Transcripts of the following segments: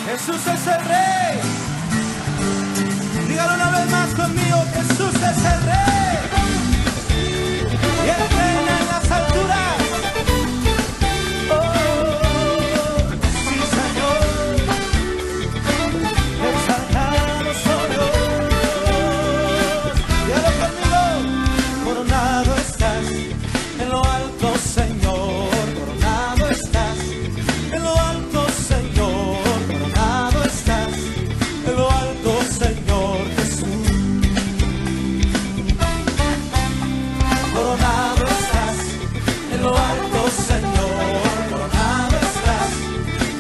Jesús es el Rey. Dígalo una vez más conmigo, Jesús es el Rey. Y Él reina en las alturas. Oh, sí, Señor. Exaltado soy Dios. Dígalo conmigo. Coronado estás en lo alto, Señor. Coronado estás en lo alto, Señor. Coronado estás en lo alto, Señor Jesús. Coronado estás en lo alto, Señor. Coronado estás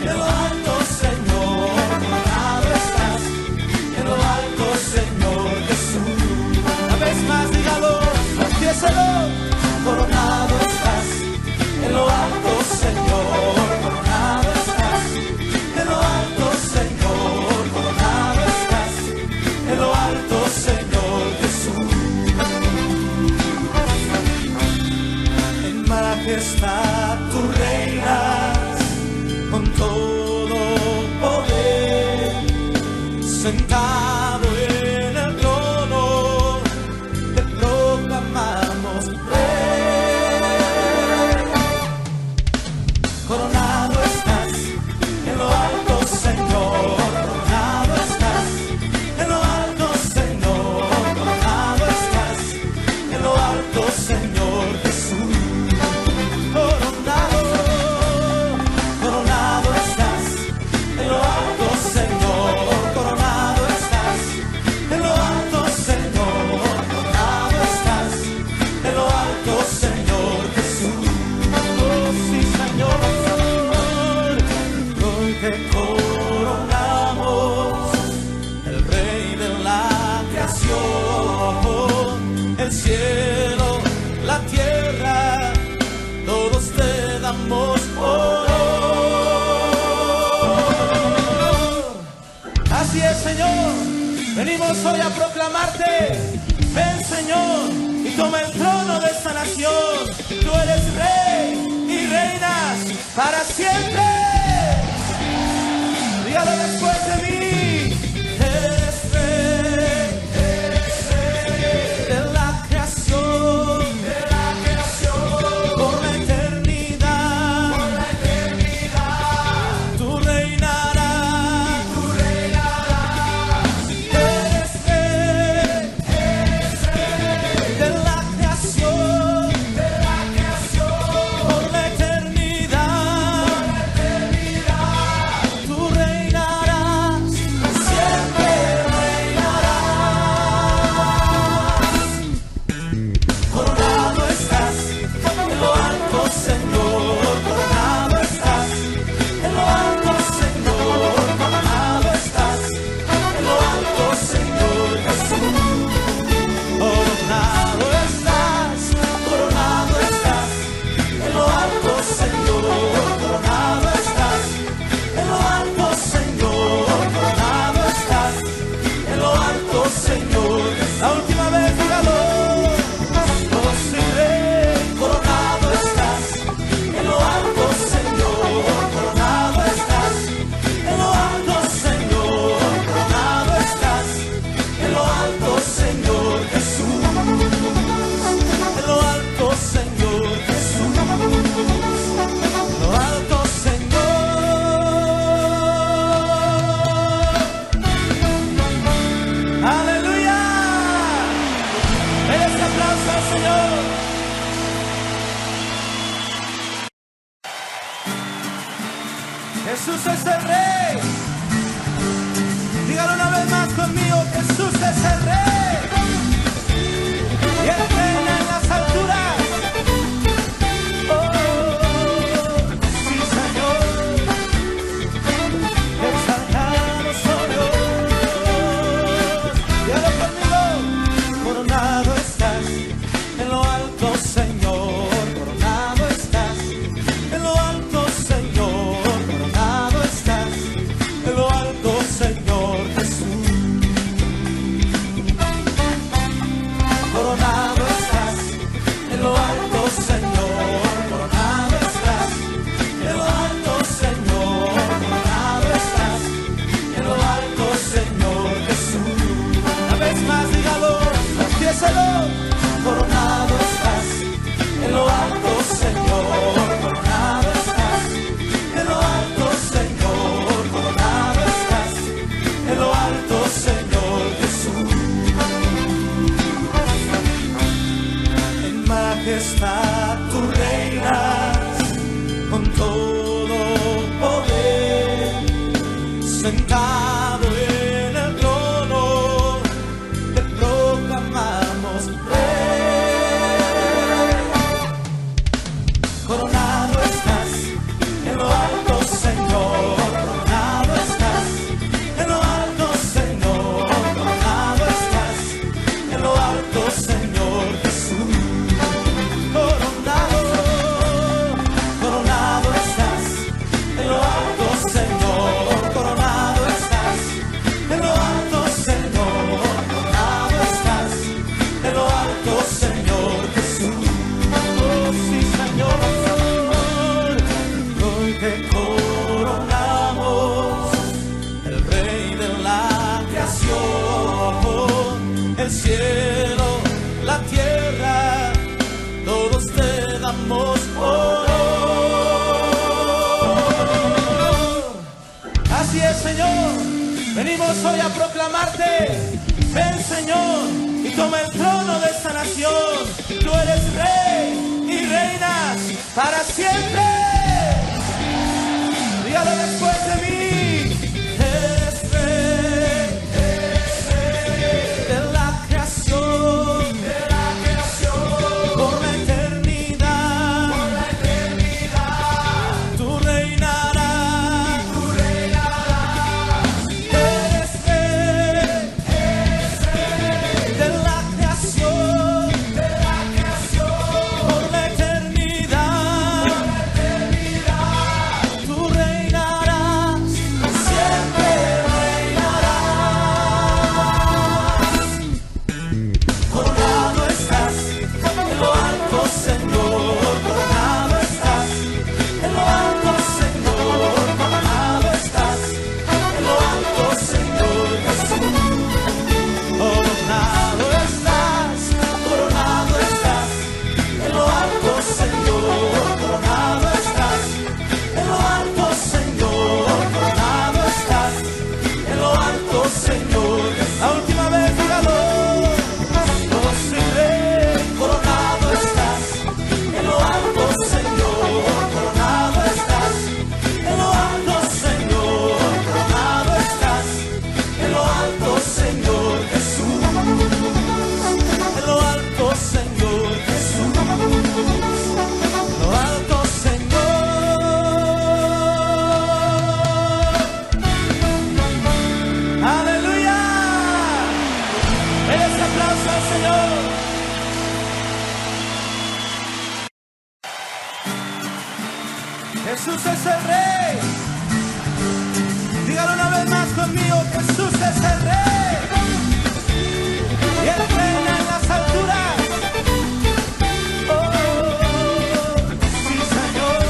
en lo alto, Señor. Coronado estás en lo alto, Señor Jesús. Una vez más, dígalo, confiésalo. Coronado estás en lo alto, Señor. Coronado estás en lo alto, Señor. Coronado estás en lo alto, Señor Jesús. En majestad tú reinas con todo poder, sentado en el trono, te proclamamos Rey. Coronado estás en lo alto, Señor. Coronado estás en lo alto, Señor. Coronado estás en lo alto, Señor Jesús. Coronado, coronado estás en lo alto, Señor. Coronado estás en lo alto, Señor. Coronado estás en lo alto, Señor Jesús. Oh, sí, Señor. Hoy te coronamos, el Rey de la creación, el cielo, la tierra, todos te damos honor. Así es, Señor, venimos hoy a proclamarte. Ven, Señor, y toma el trono de esta nación. Tú eres Rey y reinas para siempre. Dígalo después de mí. Eres Rey de la creación, por la eternidad, tú reinarás, Eres Rey de la creación, por la eternidad, tú reinarás, siempre reinarás. Coronado estás en lo alto, Señor. Coronado estás en lo alto, Señor. Coronado estás en lo alto, Señor Jesús. Coronado estás en lo alto, Señor. Coronado estás en lo alto, Señor. Coronado estás en lo alto, Señor. La última vez, dígalo. Oh, sí, Rey. Coronado estás en lo alto, Señor. Coronado estás en lo alto, Señor. Coronado estás en lo alto, Señor Jesús. En lo alto, Señor Jesús. En lo alto, Señor. ¡Aleluya! Den este aplauso al Señor. Jesús es el Rey. Dígalo una vez más conmigo, Jesús es el Rey. Y Él reina en las alturas. Oh, sí, Señor. Exaltado soy Dios. Dígalo conmigo. Coronado estás en lo alto, Señor. Coronado estás en lo alto, Señor. Coronado estás en lo alto, Señor Jesús. confiéselo. Coronado estás en lo alto, Señor. Coronado estás en lo alto, Señor. Coronado estás en lo alto, Señor Jesús. En majestad tú reinas con todo poder, sentado en el trono, te proclamamos Rey. Coronado estás en lo alto, Señor. Coronado estás en lo alto, Señor. Coronado estás en lo alto, Señor Jesús. Coronado, coronado estás en lo alto, Señor. Coronado estás en lo alto, Señor. Coronado estás en lo alto, Señor Jesús. Oh, sí, Señor. Hoy te coronamos, el Rey de la creación, el cielo, la tierra, todos te damos honor. Así es, Señor, venimos hoy a proclamarte. Ven, Señor, y toma el trono de esta nación. Tú eres Rey y reinas para siempre. Dígalo después de mí. Eres Rey de la creación, por la eternidad, tú reinarás, Eres Rey de la creación, por la eternidad, tú reinarás, siempre reinarás. Coronado estás en lo alto, Señor. Coronado estás en lo alto, Señor. Coronado estás en lo alto, Señor Jesús. Coronado estás en lo alto, Señor. Coronado estás en lo alto, Señor. Coronado estás en lo alto, Señor. La última vez, dígalo. Oh, sí, Rey. Coronado estás en lo alto, Señor. Coronado estás en lo alto, Señor. Coronado estás en lo alto, Señor Jesús. En lo alto, Señor Jesús. En lo alto, Señor. ¡Aleluya! ¡Denle ese aplauso al Señor! Jesús es el Rey. Dígalo una vez más conmigo. Jesús es el Rey. Y Él reina en las alturas. Oh, sí, Señor.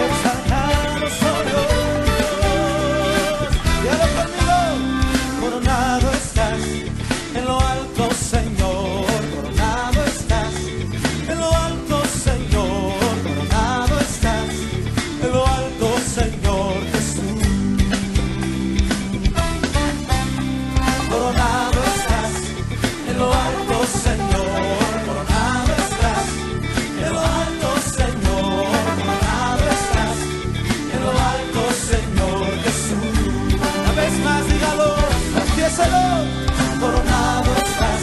Exaltado soy Dios. Dígalo conmigo. Coronado estás en lo alto, Señor. Coronado estás en lo alto, Señor. Coronado estás en lo alto, Señor Jesús. Coronado estás en lo alto, Señor. Coronado estás en lo alto, Señor. Coronado estás en lo alto, Señor Jesús. Una vez más, dígalo, confiéselo. Coronado estás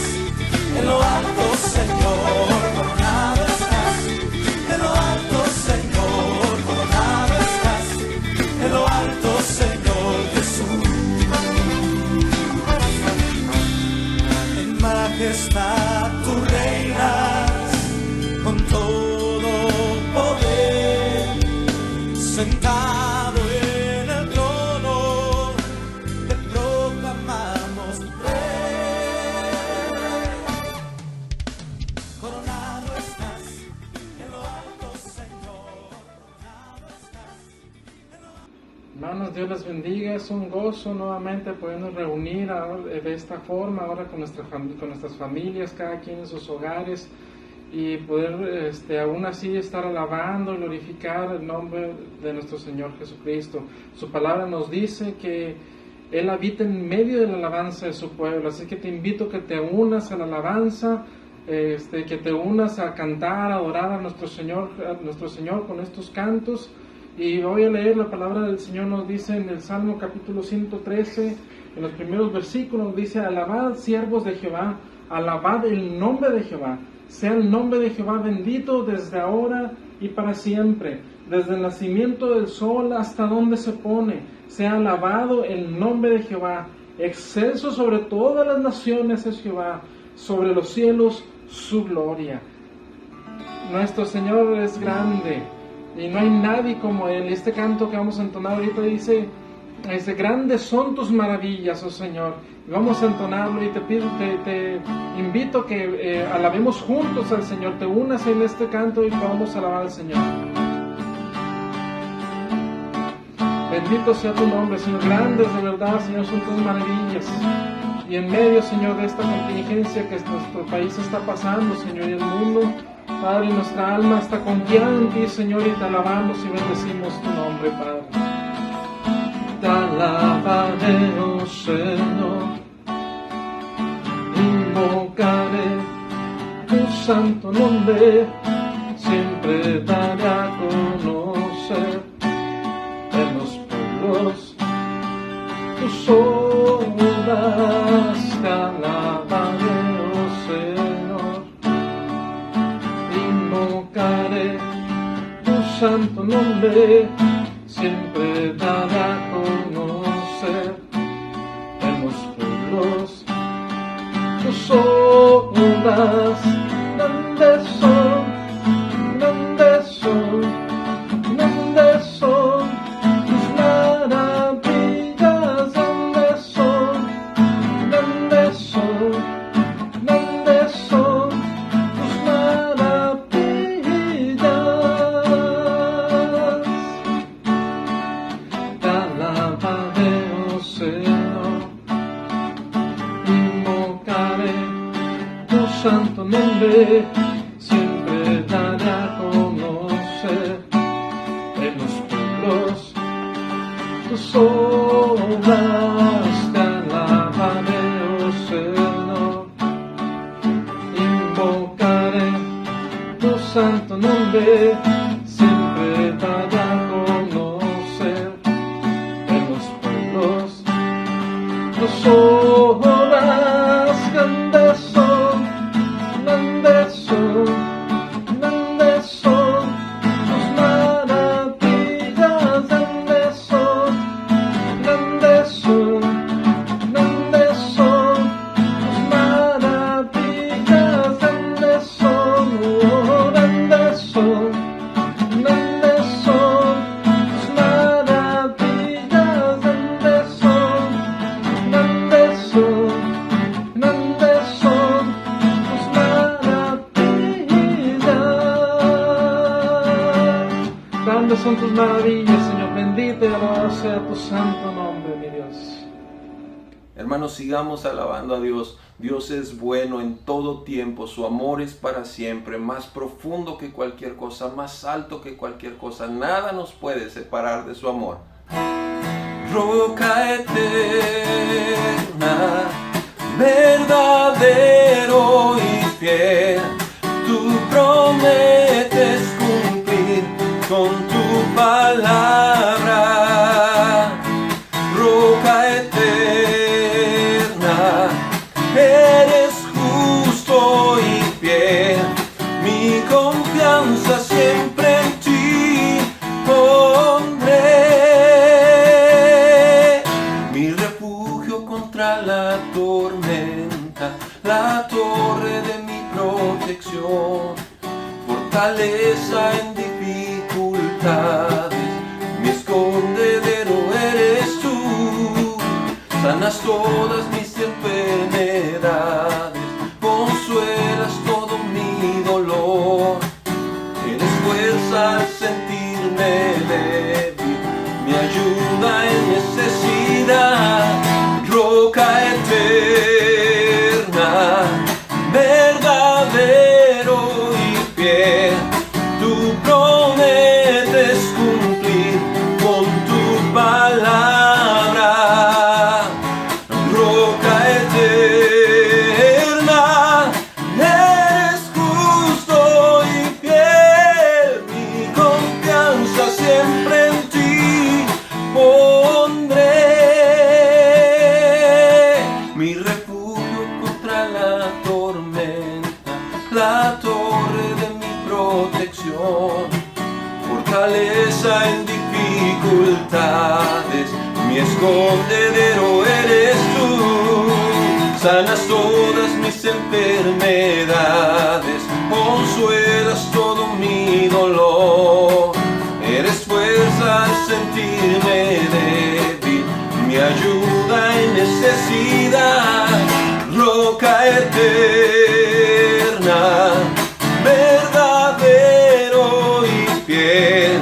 en lo alto, Señor. Coronado estás en lo alto, Señor. Coronado estás en lo alto, Señor Jesús. En majestad tú reinas con todo poder, sentado en el trono, te proclamamos Rey. Hermanos, Dios les bendiga. Es un gozo nuevamente podernos reunir de esta forma, ahora con nuestras familias, cada quien en sus hogares, y poder aún así estar alabando y glorificar el nombre de nuestro Señor Jesucristo. Su palabra nos dice que Él habita en medio de la alabanza de su pueblo, así que te invito a que te unas a la alabanza, que te unas a cantar, a adorar a nuestro Señor con estos cantos. Y voy a leer la palabra del Señor. Nos dice en el Salmo capítulo 113, en los primeros versículos, dice: alabad, siervos de Jehová, alabad el nombre de Jehová. Sea el nombre de Jehová bendito desde ahora y para siempre, desde el nacimiento del sol hasta donde se pone. Sea alabado el nombre de Jehová. Excelso sobre todas las naciones es Jehová, sobre los cielos su gloria. Nuestro Señor es grande y no hay nadie como Él. Este canto que vamos a entonar ahorita dice: grandes son tus maravillas, oh Señor. Y vamos a entonarlo, y te invito a que alabemos juntos al Señor. Te unas en este canto y vamos a alabar al Señor. Bendito sea tu nombre, Señor. Grandes de verdad, Señor, son tus maravillas. Y en medio, Señor, de esta contingencia que nuestro país está pasando, Señor, y el mundo, Padre, nuestra alma está confiada en ti, Señor, y te alabamos y bendecimos tu nombre, Padre. Te alabaré, oh Señor, invocaré tu santo nombre, siempre daré a conocer en los pueblos tus obras. Te alabaré, oh Señor, invocaré tu santo nombre, siempre daré a conocer en los pueblos tus obras. Grandes son, grandes son, grandes son tus maravillas. Grandes son, grandes son, grandes son tus maravillas. Te alabaré, oh Señor, invocaré tu santo nombre, siempre daré a conocer en los pueblos tus obras. Te alabaré, oh Señor, invocaré tu santo nombre, siempre daré a conocer en los pueblos tus obras. Grandes son, grandes son, grandes son tus maravillas. Grandes son, grandes son, grandes son tus maravillas. Grandes son, oh, grandes son, grandes son tus maravillas. Grandes son, grandes son, grandes son tus maravillas. Grandes son tus maravillas, Señor. Bendito y alabado sea tu santo nombre, mi Dios. Hermanos, sigamos alabando a Dios. Dios es bueno en todo tiempo, su amor es para siempre, más profundo que cualquier cosa, más alto que cualquier cosa. Nada nos puede separar de su amor. Roca eterna, verdadero y fiel, tú prometes cumplir con tu palabra. Roca eterna, eres justo y fiel, mi confianza siempre en ti pondré. Mi refugio contra la tormenta, la torre de mi protección, fortaleza en dificultades, mi escondedero eres tú. Sanas todas mis enfermedades, consuelas todo mi dolor. Eres fuerza al sentirme débil, mi ayuda en dificultades, mi escondedero eres tú. Sanas todas mis enfermedades, consuelas todo mi dolor. Eres fuerza al sentirme débil, mi ayuda en necesidad. Roca eterna, verdadero y fiel,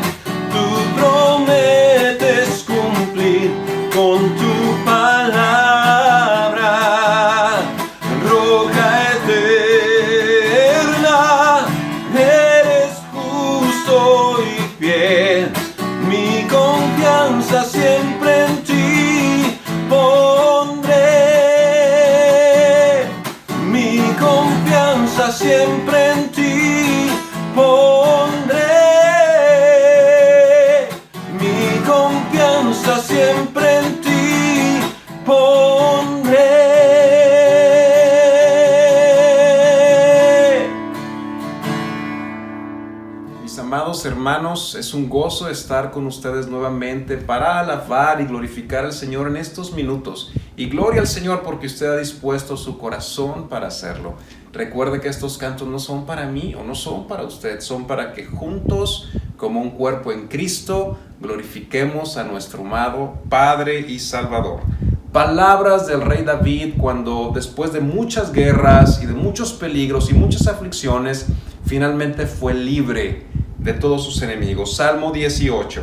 tú prometes cumplir con tu palabra. Roca eterna, eres justo y fiel, mi confianza siempre en ti pondré. Mi confianza siempre en ti pondré. Mi confianza siempre en ti pondré. Mis amados hermanos, es un gozo estar con ustedes nuevamente para alabar y glorificar al Señor en estos minutos. Y gloria al Señor porque usted ha dispuesto su corazón para hacerlo. Recuerde que estos cantos no son para mí o no son para usted, son para que juntos, como un cuerpo en Cristo, glorifiquemos a nuestro amado Padre y Salvador. Palabras del rey David cuando, después de muchas guerras y de muchos peligros y muchas aflicciones, finalmente fue libre de todos sus enemigos. Salmo 18.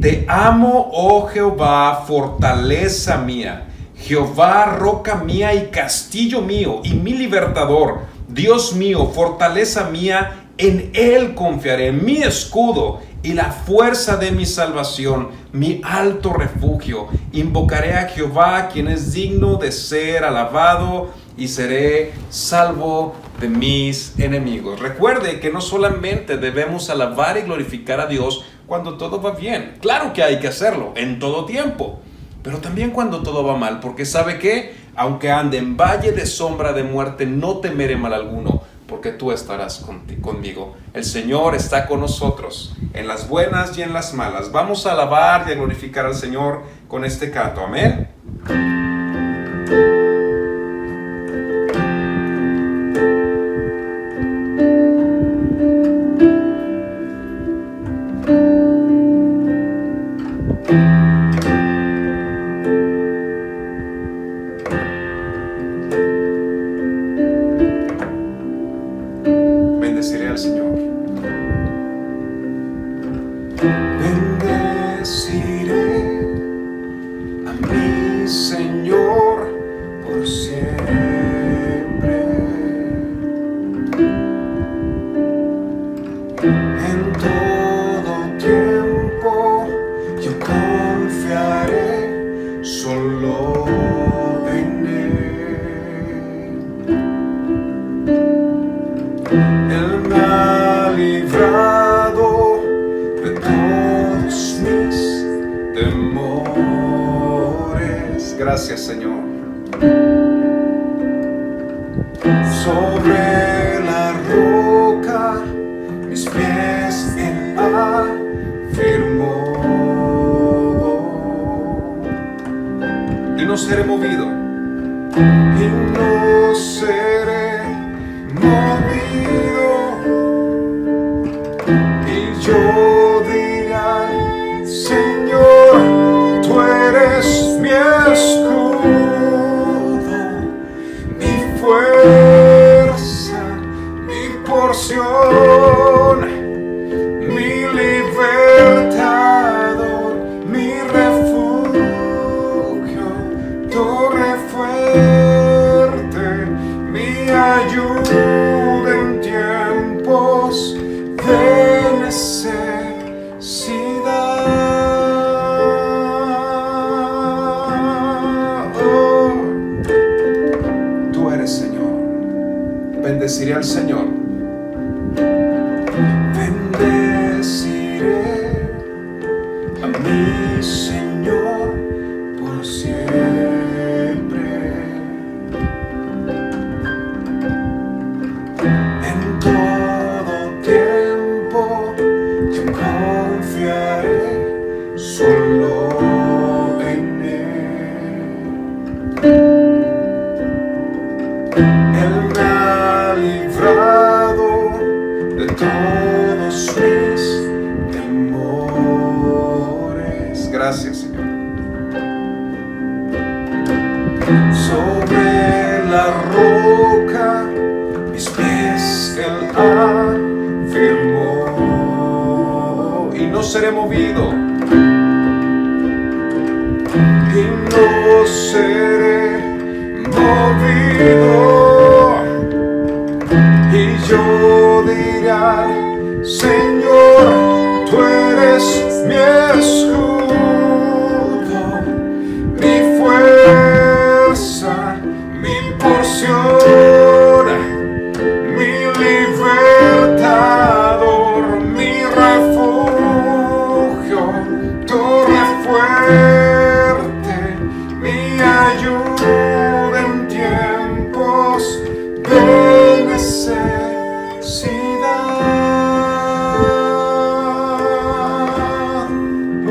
Te amo, oh Jehová, fortaleza mía. Jehová, roca mía y castillo mío y mi libertador. Dios mío, fortaleza mía, en Él confiaré, mi escudo y la fuerza de mi salvación, mi alto refugio. Invocaré a Jehová, quien es digno de ser alabado, y seré salvo de mis enemigos. Recuerde que no solamente debemos alabar y glorificar a Dios cuando todo va bien. Claro que hay que hacerlo en todo tiempo, pero también cuando todo va mal, porque ¿sabe qué? Aunque ande en valle de sombra de muerte, no temeré mal alguno, porque tú estarás conmigo. El Señor está con nosotros, en las buenas y en las malas. Vamos a alabar y a glorificar al Señor con este canto. Amén. Bendeciré al Señor. Bendeciré a mi Señor por siempre. En todo tiempo yo confiaré solo en Él. Él me ha librado de todos mis temores. Gracias, Señor. Sobre la roca mis pies Él afirmó. Y no seré movido. Y no seré movido. Y yo diré al Señor, tú eres mi escudo, mi fuerza, mi porción, mi libertador, mi refugio, torre fuerte, mi ayuda en tiempos de necesidad. Oh, Tú eres Señor. Bendeciré al Señor. bendeciré a mi Señor por siempre. En todo tiempo yo confiaré Gracias, Señor. Sobre la roca mis pies Él afirmó, Y no seré movido. y no seré movido. Y yo diré, Señor, tú eres mi escudo, mi fuerza, mi porción, mi libertador, mi refugio, torre fuerte, mi ayuda en tiempos de necesidad.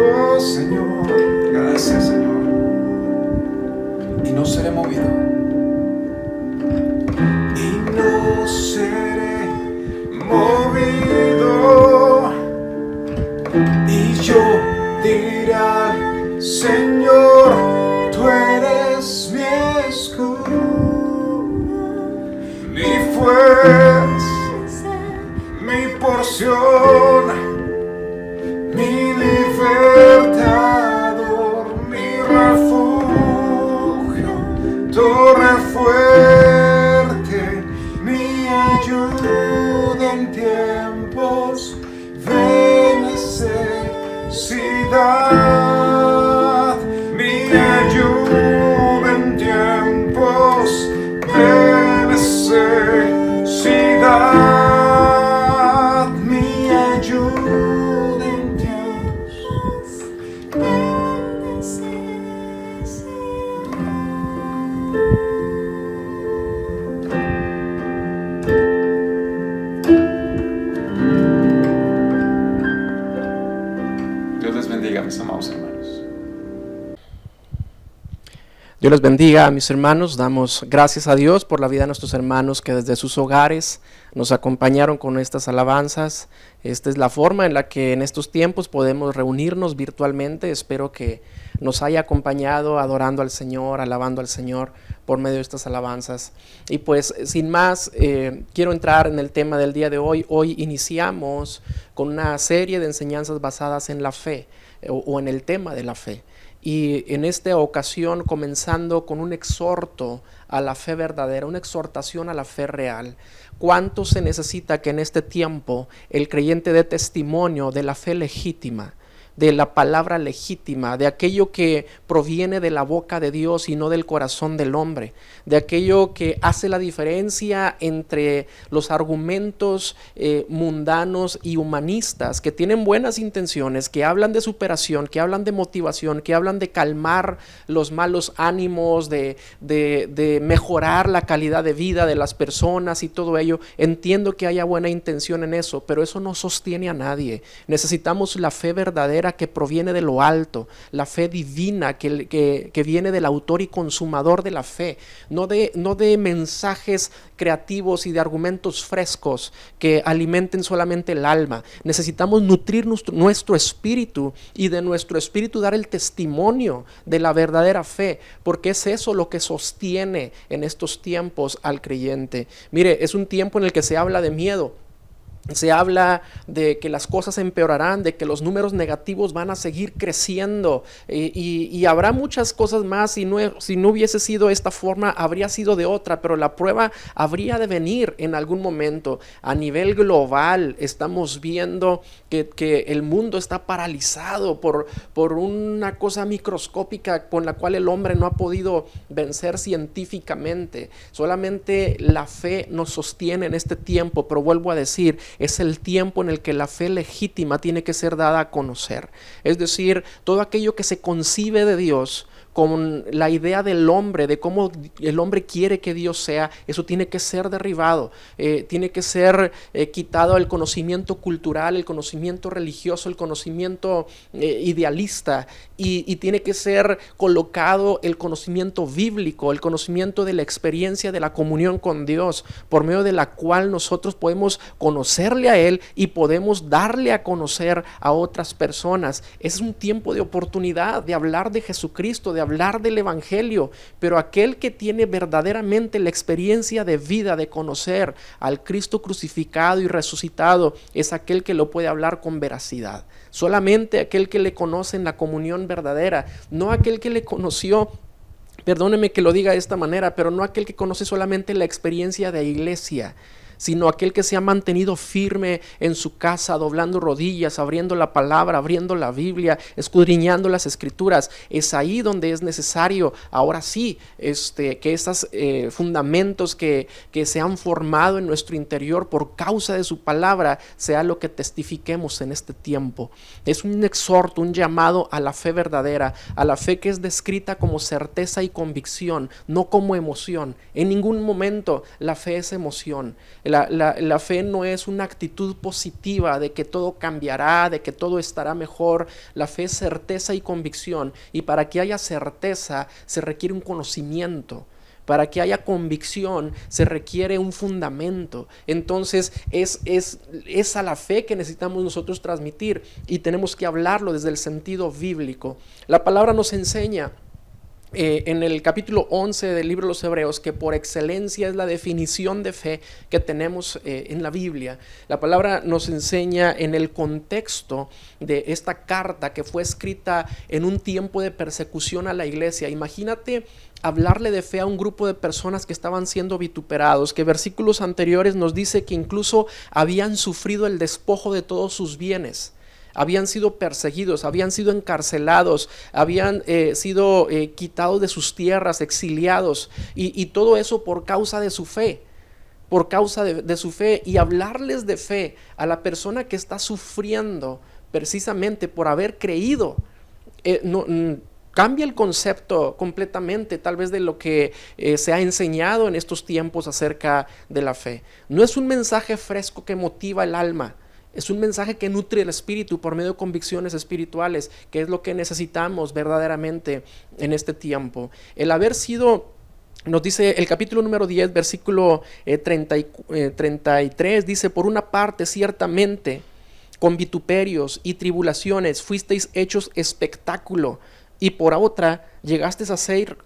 Oh Señor, Gracias, Señor. Y no seré movido. y no seré movido. Y yo diré, Señor, tú eres mi escudo, mi fuerza, mi porción, mi libertador, mi refugio, torre fuerte, mi ayuda en tiempos de necesidad, mi ayuda en tiempos de necesidad, mi ayuda en tiempos de Dios les bendiga, mis amados hermanos. Dios les bendiga, mis hermanos. Damos gracias a Dios por la vida de nuestros hermanos que desde sus hogares nos acompañaron con estas alabanzas. Esta es la forma en la que en estos tiempos podemos reunirnos virtualmente. Espero que nos haya acompañado adorando al Señor, alabando al Señor por medio de estas alabanzas. Y pues sin más, quiero entrar en el tema del día de hoy. Hoy iniciamos con una serie de enseñanzas basadas en la fe o en el tema de la fe. Y en esta ocasión comenzando con un exhorto a la fe verdadera, una exhortación a la fe real. ¿Cuánto se necesita que en este tiempo el creyente dé testimonio de la fe legítima, de la palabra legítima, de aquello que proviene de la boca de Dios y no del corazón del hombre, de aquello que hace la diferencia entre los argumentos mundanos y humanistas que tienen buenas intenciones, que hablan de superación, que hablan de motivación, que hablan de calmar los malos ánimos, de mejorar la calidad de vida de las personas y todo ello. Entiendo que haya buena intención en eso, pero eso no sostiene a nadie. Necesitamos la fe verdadera que proviene de lo alto, la fe divina que viene del autor y consumador de la fe, no de mensajes creativos y de argumentos frescos que alimenten solamente el alma. Necesitamos nutrir nuestro espíritu y de nuestro espíritu dar el testimonio de la verdadera fe, porque es eso lo que sostiene en estos tiempos al creyente. Mire, es un tiempo en el que se habla de miedo. Se habla de que las cosas empeorarán, de que los números negativos van a seguir creciendo y habrá muchas cosas más. Si no hubiese sido esta forma, habría sido de otra, pero la prueba habría de venir en algún momento. A nivel global estamos viendo que el mundo está paralizado por una cosa microscópica con la cual el hombre no ha podido vencer científicamente. Solamente la fe nos sostiene en este tiempo, pero vuelvo a decir, es el tiempo en el que la fe legítima tiene que ser dada a conocer. Es decir, todo aquello que se concibe de Dios con la idea del hombre, de cómo el hombre quiere que Dios sea, eso tiene que ser derribado, tiene que ser quitado el conocimiento cultural, el conocimiento religioso, el conocimiento idealista, y tiene que ser colocado el conocimiento bíblico, el conocimiento de la experiencia de la comunión con Dios, por medio de la cual nosotros podemos conocerle a Él y podemos darle a conocer a otras personas. Es un tiempo de oportunidad de hablar de Jesucristo, de hablar del Evangelio, pero aquel que tiene verdaderamente la experiencia de vida, de conocer al Cristo crucificado y resucitado, es aquel que lo puede hablar con veracidad. Solamente aquel que le conoce en la comunión verdadera, no aquel que le conoció, perdóneme que lo diga de esta manera, pero no aquel que conoce solamente la experiencia de iglesia, sino aquel que se ha mantenido firme en su casa, doblando rodillas, abriendo la palabra, abriendo la Biblia, escudriñando las Escrituras. Es ahí donde es necesario, ahora sí, que esos fundamentos que se han formado en nuestro interior por causa de su palabra, sea lo que testifiquemos en este tiempo. Es un exhorto, un llamado a la fe verdadera, a la fe que es descrita como certeza y convicción, no como emoción. En ningún momento la fe es emoción. La fe no es una actitud positiva de que todo cambiará, de que todo estará mejor. La fe es certeza y convicción, y para que haya certeza se requiere un conocimiento. Para que haya convicción se requiere un fundamento. Entonces es a la fe que necesitamos nosotros transmitir, y tenemos que hablarlo desde el sentido bíblico. La palabra nos enseña en el capítulo 11 del libro de los Hebreos, que por excelencia es la definición de fe que tenemos en la Biblia. La palabra nos enseña en el contexto de esta carta que fue escrita en un tiempo de persecución a la iglesia. Imagínate hablarle de fe a un grupo de personas que estaban siendo vituperados, que versículos anteriores nos dice que incluso habían sufrido el despojo de todos sus bienes. Habían sido perseguidos, habían sido encarcelados, habían sido quitados de sus tierras, exiliados, y todo eso por causa de su fe, por causa de su fe. Y hablarles de fe a la persona que está sufriendo precisamente por haber creído, cambia el concepto completamente, tal vez, de lo que se ha enseñado en estos tiempos acerca de la fe. No es un mensaje fresco que motiva el alma. Es un mensaje que nutre el espíritu por medio de convicciones espirituales, que es lo que necesitamos verdaderamente en este tiempo. El haber sido, nos dice el capítulo número 10, versículo 33, dice: por una parte, ciertamente, con vituperios y tribulaciones fuisteis hechos espectáculo, y por otra, llegasteis a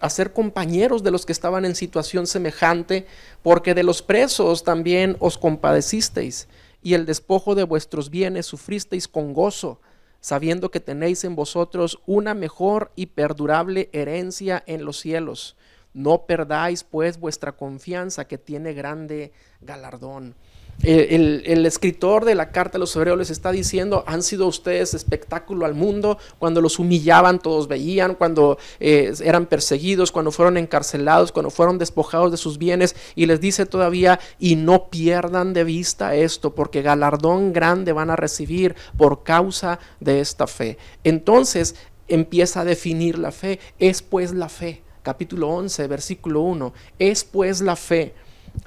ser compañeros de los que estaban en situación semejante, porque de los presos también os compadecisteis, y el despojo de vuestros bienes sufristeis con gozo, sabiendo que tenéis en vosotros una mejor y perdurable herencia en los cielos. No perdáis pues vuestra confianza, que tiene grande galardón. El escritor de la carta a los Hebreos les está diciendo: han sido ustedes espectáculo al mundo. Cuando los humillaban, todos veían; cuando eran perseguidos, cuando fueron encarcelados, cuando fueron despojados de sus bienes. Y les dice todavía: y no pierdan de vista esto, porque galardón grande van a recibir por causa de esta fe. Entonces empieza a definir la fe. Es pues la fe, capítulo 11, versículo 1. Es pues la fe,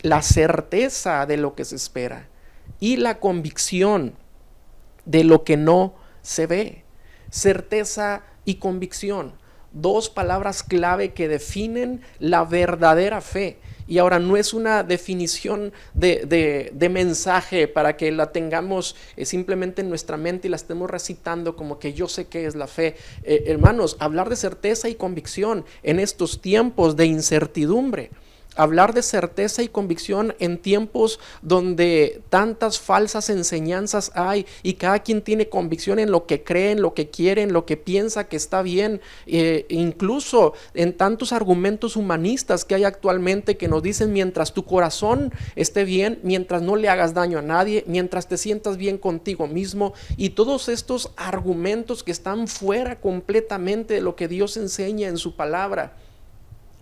la certeza de lo que se espera y la convicción de lo que no se ve. Certeza y convicción, dos palabras clave que definen la verdadera fe. Y ahora no es una definición de mensaje para que la tengamos simplemente en nuestra mente y la estemos recitando como que yo sé qué es la fe. Hermanos, hablar de certeza y convicción en estos tiempos de incertidumbre, hablar de certeza y convicción en tiempos donde tantas falsas enseñanzas hay y cada quien tiene convicción en lo que cree, en lo que quiere, en lo que piensa que está bien, incluso en tantos argumentos humanistas que hay actualmente que nos dicen: mientras tu corazón esté bien, mientras no le hagas daño a nadie, mientras te sientas bien contigo mismo, y todos estos argumentos que están fuera completamente de lo que Dios enseña en su palabra.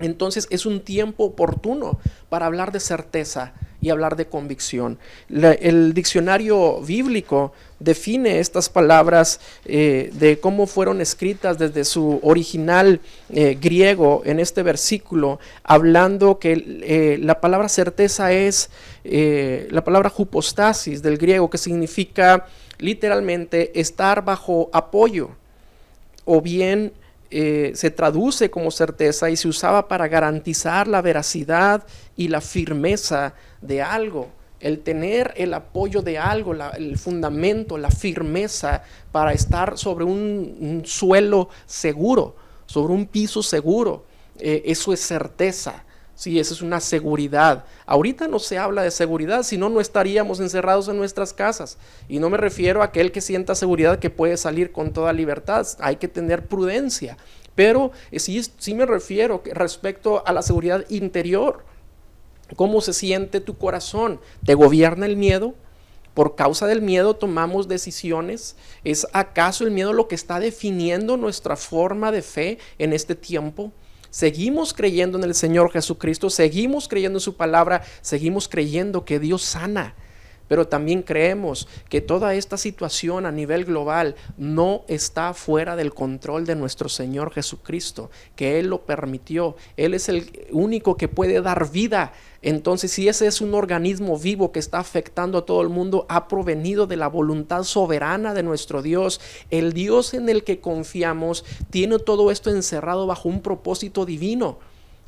Entonces es un tiempo oportuno para hablar de certeza y hablar de convicción. El diccionario bíblico define estas palabras de cómo fueron escritas desde su original griego en este versículo, hablando que la palabra certeza es la palabra hypostasis del griego, que significa literalmente estar bajo apoyo, o bien se traduce como certeza y se usaba para garantizar la veracidad y la firmeza de algo. El tener el apoyo de algo, el fundamento, la firmeza para estar sobre un suelo seguro, sobre un piso seguro. Eso es certeza. Sí, eso es una seguridad. Ahorita no se habla de seguridad, si no, no estaríamos encerrados en nuestras casas. Y no me refiero a aquel que sienta seguridad que puede salir con toda libertad. Hay que tener prudencia. Pero sí me refiero respecto a la seguridad interior. ¿Cómo se siente tu corazón? ¿Te gobierna el miedo? Por causa del miedo tomamos decisiones. ¿Es acaso el miedo lo que está definiendo nuestra forma de fe en este tiempo? Seguimos creyendo en el Señor Jesucristo, seguimos creyendo en su palabra, seguimos creyendo que Dios sana, pero también creemos que toda esta situación a nivel global no está fuera del control de nuestro Señor Jesucristo, que Él lo permitió. Él es el único que puede dar vida. Entonces, si ese es un organismo vivo que está afectando a todo el mundo, ha provenido de la voluntad soberana de nuestro Dios. El Dios en el que confiamos tiene todo esto encerrado bajo un propósito divino.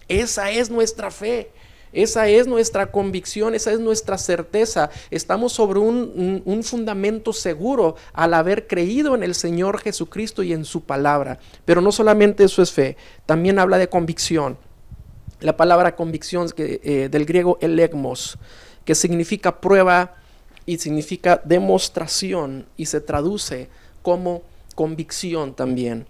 Esa es nuestra fe. Esa es nuestra convicción, esa es nuestra certeza. Estamos sobre un fundamento seguro al haber creído en el Señor Jesucristo y en su palabra. Pero no solamente eso es fe, también habla de convicción. La palabra convicción del griego elegmos, que significa prueba y significa demostración y se traduce como convicción también.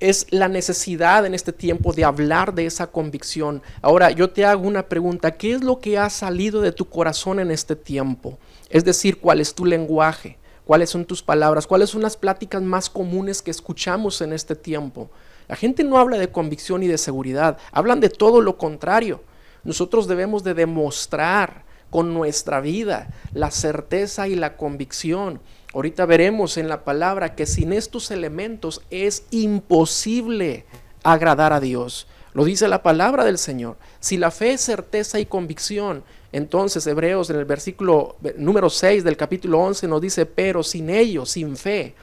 Es la necesidad en este tiempo de hablar de esa convicción. Ahora, yo te hago una pregunta. ¿Qué es lo que ha salido de tu corazón en este tiempo? Es decir, ¿cuál es tu lenguaje? ¿Cuáles son tus palabras? ¿Cuáles son las pláticas más comunes que escuchamos en este tiempo? La gente no habla de convicción y de seguridad. Hablan de todo lo contrario. Nosotros debemos de demostrar con nuestra vida la certeza y la convicción. Ahorita veremos en la palabra que sin estos elementos es imposible agradar a Dios. Lo dice la palabra del Señor. Si la fe es certeza y convicción, entonces Hebreos en el versículo número 6 del capítulo 11 nos dice, pero sin ello, sin fe,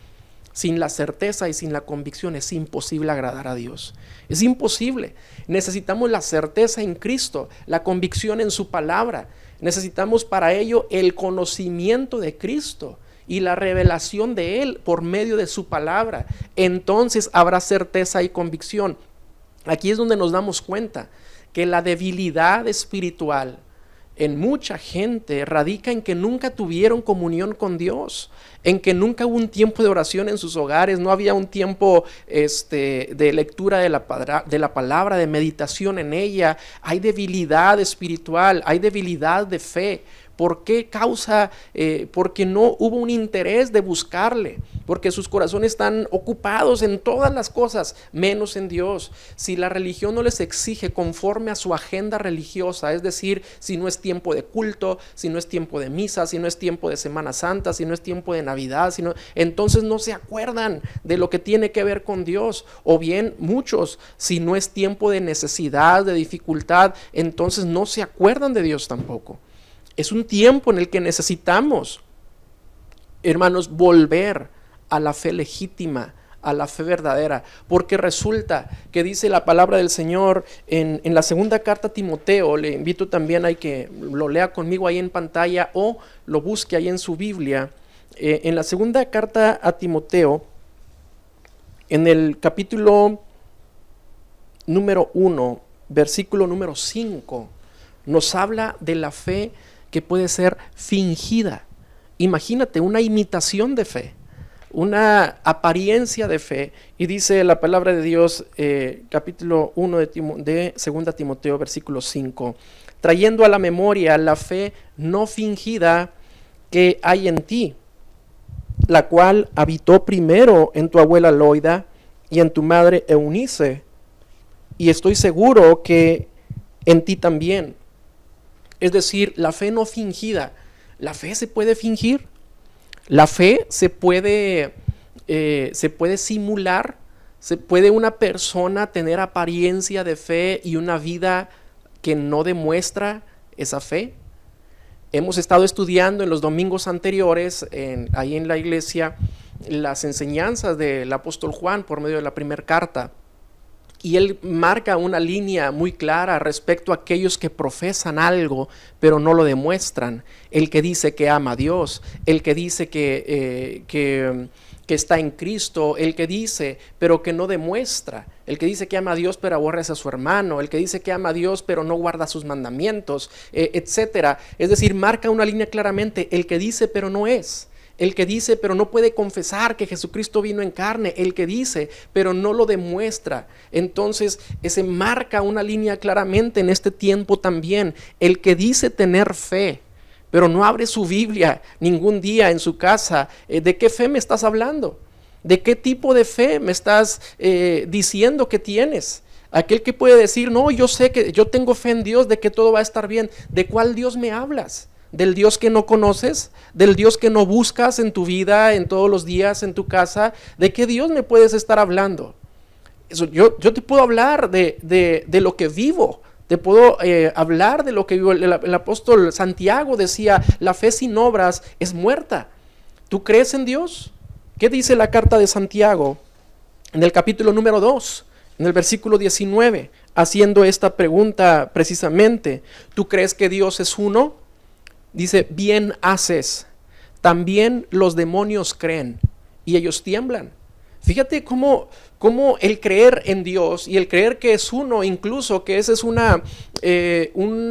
sin la certeza y sin la convicción es imposible agradar a Dios. Es imposible. Necesitamos la certeza en Cristo, la convicción en su palabra. Necesitamos para ello el conocimiento de Cristo y la revelación de Él por medio de su palabra. Entonces habrá certeza y convicción. Aquí es donde nos damos cuenta que la debilidad espiritual en mucha gente radica en que nunca tuvieron comunión con Dios, en que nunca hubo un tiempo de oración en sus hogares, no había un tiempo de lectura de la palabra, de meditación en ella. Hay debilidad espiritual, hay debilidad de fe. ¿Por qué causa? Porque no hubo un interés de buscarle, porque sus corazones están ocupados en todas las cosas, menos en Dios. Si la religión no les exige conforme a su agenda religiosa, es decir, si no es tiempo de culto, si no es tiempo de misa, si no es tiempo de Semana Santa, si no es tiempo de Navidad, entonces no se acuerdan de lo que tiene que ver con Dios. O bien muchos, si no es tiempo de necesidad, de dificultad, entonces no se acuerdan de Dios tampoco. Es un tiempo en el que necesitamos, hermanos, volver a la fe legítima, a la fe verdadera, porque resulta que dice la palabra del Señor en la segunda carta a Timoteo. Le invito también a que lo lea conmigo ahí en pantalla o lo busque ahí en su Biblia. En la segunda carta a Timoteo, en el capítulo número 1, versículo número 5, nos habla de la fe que puede ser fingida. Imagínate una imitación de fe, una apariencia de fe. Y dice la palabra de Dios, capítulo 1 de 2 Timoteo, versículo 5, trayendo a la memoria la fe no fingida que hay en ti, la cual habitó primero en tu abuela Loida y en tu madre Eunice, y estoy seguro que en ti también. Es decir, la fe no fingida. ¿La fe se puede fingir? La fe se puede simular. ¿Se puede una persona tener apariencia de fe y una vida que no demuestra esa fe? Hemos estado estudiando en los domingos anteriores, ahí en la iglesia, las enseñanzas del apóstol Juan por medio de la primera carta. Y él marca una línea muy clara respecto a aquellos que profesan algo, pero no lo demuestran. El que dice que ama a Dios, el que dice que está en Cristo, el que dice, pero que no demuestra, el que dice que ama a Dios, pero aborrece a su hermano, el que dice que ama a Dios, pero no guarda sus mandamientos, etcétera. Es decir, marca una línea claramente, el que dice, pero no es. El que dice, pero no puede confesar que Jesucristo vino en carne. El que dice, pero no lo demuestra. Entonces, se marca una línea claramente en este tiempo también. El que dice tener fe, pero no abre su Biblia ningún día en su casa. ¿De qué fe me estás hablando? ¿De qué tipo de fe me estás diciendo que tienes? Aquel que puede decir, no, yo sé que yo tengo fe en Dios, de que todo va a estar bien. ¿De cuál Dios me hablas? ¿Del Dios que no conoces? ¿Del Dios que no buscas en tu vida, en todos los días, en tu casa? ¿De qué Dios me puedes estar hablando? Yo te puedo hablar de lo que vivo. Te puedo hablar de lo que vivo. El apóstol Santiago decía, la fe sin obras es muerta. ¿Tú crees en Dios? ¿Qué dice la carta de Santiago? En el capítulo número 2, en el versículo 19, haciendo esta pregunta precisamente. ¿Tú crees que Dios es uno? Dice, bien haces. También los demonios creen y ellos tiemblan. Fíjate cómo el creer en Dios y el creer que es uno, incluso que ese es un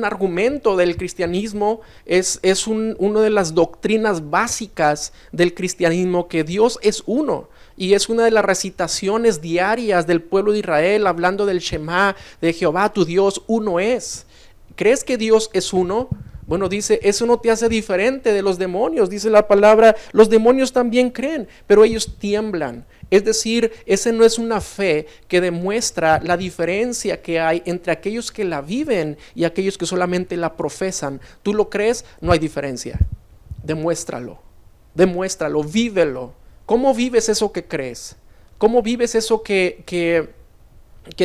argumento del cristianismo, es una de las doctrinas básicas del cristianismo, que Dios es uno. Y es una de las recitaciones diarias del pueblo de Israel, hablando del Shema, de Jehová tu Dios, uno es. ¿Crees que Dios es uno? Bueno, dice, eso no te hace diferente de los demonios. Dice la palabra, los demonios también creen, pero ellos tiemblan. Es decir, esa no es una fe que demuestra la diferencia que hay entre aquellos que la viven y aquellos que solamente la profesan. ¿Tú lo crees? No hay diferencia. Demuéstralo, vívelo. ¿Cómo vives eso que crees? ¿Cómo vives eso que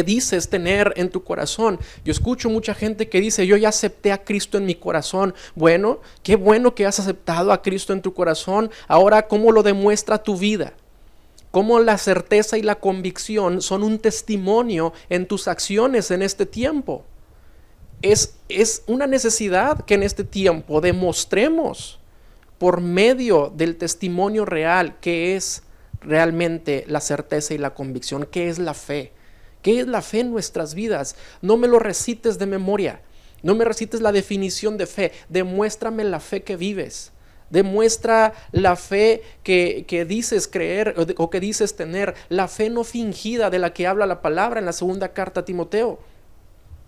dices tener en tu corazón? Yo escucho mucha gente que dice, yo ya acepté a Cristo en mi corazón. Bueno, qué bueno que has aceptado a Cristo en tu corazón. Ahora, ¿cómo lo demuestra tu vida? ¿Cómo la certeza y la convicción son un testimonio en tus acciones en este tiempo? Es una necesidad que en este tiempo demostremos por medio del testimonio real que es realmente la certeza y la convicción, que es la fe. ¿Qué es la fe en nuestras vidas? No me lo recites de memoria, no me recites la definición de fe, demuéstrame la fe que vives, demuestra la fe que dices creer o que dices tener, la fe no fingida de la que habla la palabra en la segunda carta a Timoteo.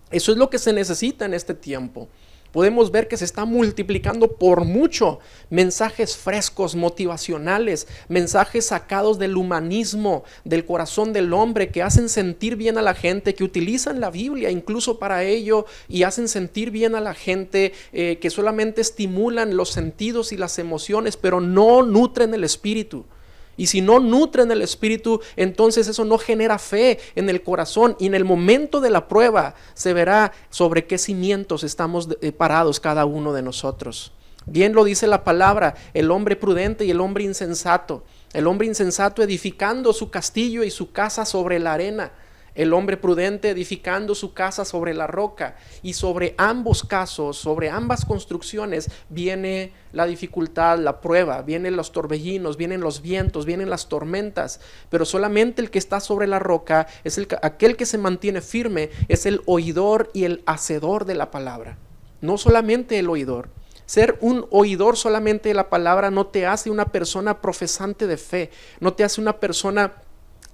Eso es lo que se necesita en este tiempo. Podemos ver que se está multiplicando por mucho mensajes frescos, motivacionales, mensajes sacados del humanismo, del corazón del hombre, que hacen sentir bien a la gente, que utilizan la Biblia incluso para ello y hacen sentir bien a la gente, que solamente estimulan los sentidos y las emociones, pero no nutren el espíritu. Y si no nutren el espíritu, entonces eso no genera fe en el corazón. Y en el momento de la prueba se verá sobre qué cimientos estamos parados cada uno de nosotros. Bien lo dice la palabra, el hombre prudente y el hombre insensato. El hombre insensato edificando su castillo y su casa sobre la arena. El hombre prudente edificando su casa sobre la roca. Y sobre ambos casos, sobre ambas construcciones, viene la dificultad, la prueba, vienen los torbellinos, vienen los vientos, vienen las tormentas. Pero solamente el que está sobre la roca, aquel que se mantiene firme, es el oidor y el hacedor de la palabra. No solamente el oidor. Ser un oidor solamente de la palabra no te hace una persona profesante de fe, no te hace una persona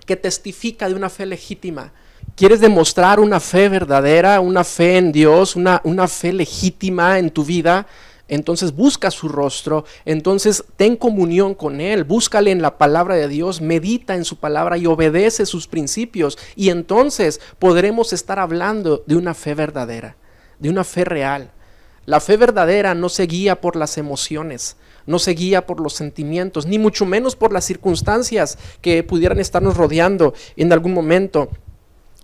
que testifica de una fe legítima. ¿Quieres demostrar una fe verdadera, una fe en Dios, una fe legítima en tu vida? Entonces busca su rostro, entonces ten comunión con Él, búscale en la palabra de Dios, medita en su palabra y obedece sus principios, y entonces podremos estar hablando de una fe verdadera, de una fe real. La fe verdadera no se guía por las emociones, no se guía por los sentimientos, ni mucho menos por las circunstancias que pudieran estarnos rodeando en algún momento.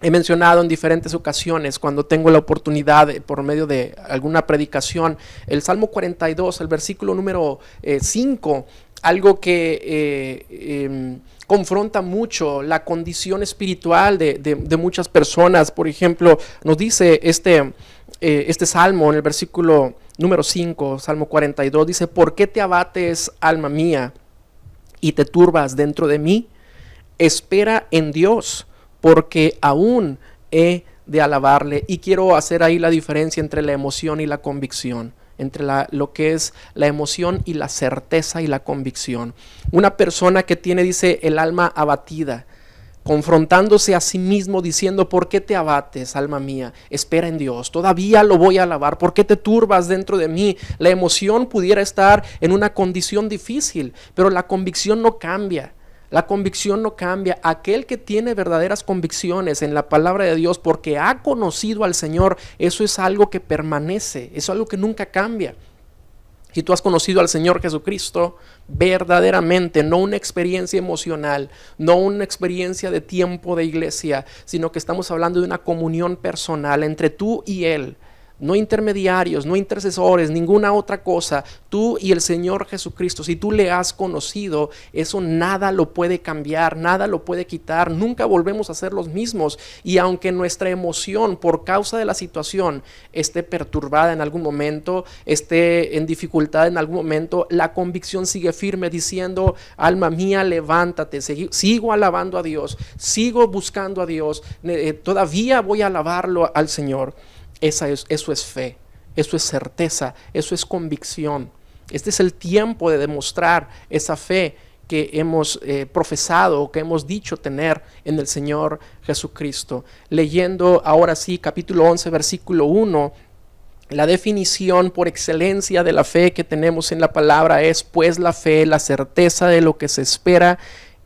He mencionado en diferentes ocasiones, cuando tengo la oportunidad por medio de alguna predicación, el Salmo 42, el versículo número 5, algo que confronta mucho la condición espiritual de muchas personas. Por ejemplo, nos dice este salmo en el versículo número 5, Salmo 42, dice: ¿por qué te abates, alma mía, y te turbas dentro de mí? Espera en Dios, porque aún he de alabarle. Y quiero hacer ahí la diferencia entre la emoción y la convicción, entre lo que es la emoción y la certeza y la convicción. Una persona que tiene, dice, el alma abatida, confrontándose a sí mismo, diciendo: ¿por qué te abates, alma mía? Espera en Dios, todavía lo voy a alabar. ¿Por qué te turbas dentro de mí? La emoción pudiera estar en una condición difícil, pero la convicción no cambia. La convicción no cambia. Aquel que tiene verdaderas convicciones en la palabra de Dios porque ha conocido al Señor, eso es algo que permanece, eso es algo que nunca cambia. Si tú has conocido al Señor Jesucristo verdaderamente, no una experiencia emocional, no una experiencia de tiempo de iglesia, sino que estamos hablando de una comunión personal entre tú y Él. No intermediarios, no intercesores, ninguna otra cosa. Tú y el Señor Jesucristo, si tú le has conocido, eso nada lo puede cambiar, nada lo puede quitar. Nunca volvemos a ser los mismos. Y aunque nuestra emoción por causa de la situación esté perturbada en algún momento, esté en dificultad en algún momento, la convicción sigue firme diciendo: alma mía, levántate, sigo alabando a Dios, sigo buscando a Dios, todavía voy a alabarlo al Señor. Eso es fe, eso es certeza, eso es convicción. Este es el tiempo de demostrar esa fe que hemos profesado, que hemos dicho tener en el Señor Jesucristo. Leyendo ahora sí capítulo 11, versículo 1, la definición por excelencia de la fe que tenemos en la palabra es: pues la fe, la certeza de lo que se espera,